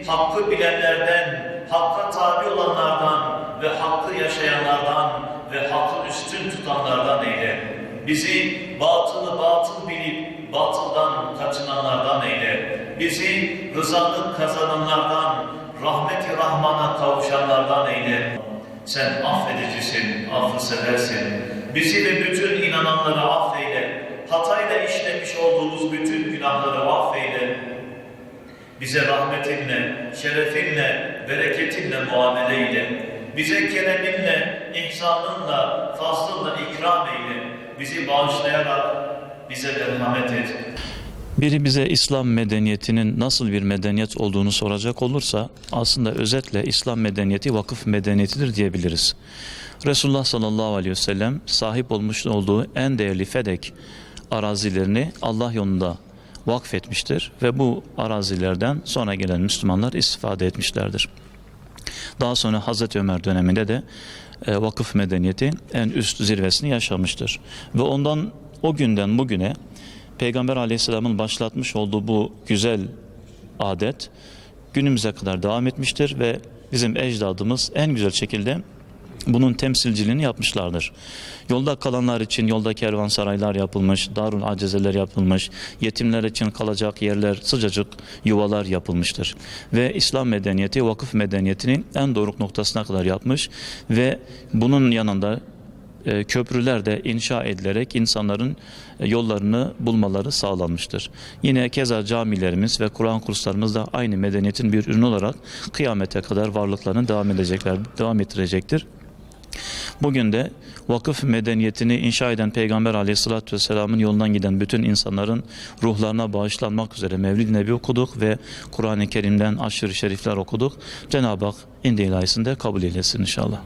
Hakkı bilenlerden, hakka tabi olanlardan ve hakkı yaşayanlardan ve hakkı üstün tutanlardan eyle. Bizi batılı batıl bilip batıldan kaçınanlardan eyle. Bizi rızalık kazananlardan, rahmet-i rahmana kavuşanlardan eyle. Sen affedicisin, affı seversin. Bizi ve bütün inananları affeyle. Hatayla işlemiş olduğumuz bütün günahları affeyle. Bize rahmetinle, şerefinle, bereketinle muamele eyle. Bize kereminle, ihsanınla, fazlınla ikram eyle. Bizi bağışlayarak bize merhamet et. Biri bize İslam medeniyetinin nasıl bir medeniyet olduğunu soracak olursa aslında özetle İslam medeniyeti vakıf medeniyetidir diyebiliriz. Resulullah sallallahu aleyhi ve sellem sahip olmuş olduğu en değerli fedek arazilerini Allah yolunda vakfetmiştir ve bu arazilerden sonra gelen Müslümanlar istifade etmişlerdir. Daha sonra Hazreti Ömer döneminde de vakıf medeniyeti en üst zirvesini yaşamıştır. Ve ondan o günden bugüne Peygamber Aleyhisselam'ın başlatmış olduğu bu güzel adet günümüze kadar devam etmiştir ve bizim ecdadımız en güzel şekilde bunun temsilciliğini yapmışlardır. Yolda kalanlar için yolda kervansaraylar yapılmış, darul acizeler yapılmış, yetimler için kalacak yerler, sıcacık yuvalar yapılmıştır. Ve İslam medeniyeti vakıf medeniyetinin en doruk noktasına kadar yapmış ve bunun yanında köprüler de inşa edilerek insanların yollarını bulmaları sağlanmıştır. Yine keza camilerimiz ve Kur'an kurslarımız da aynı medeniyetin bir ürünü olarak kıyamete kadar varlıklarını devam ettirecektir. Bugün de vakıf medeniyetini inşa eden Peygamber Aleyhisselatü Vesselam'ın yolundan giden bütün insanların ruhlarına bağışlanmak üzere Mevlid-i Nebi okuduk ve Kur'an-ı Kerim'den aşırı şerifler okuduk. Cenab-ı Hak indi ilahisinde kabul eylesin inşallah.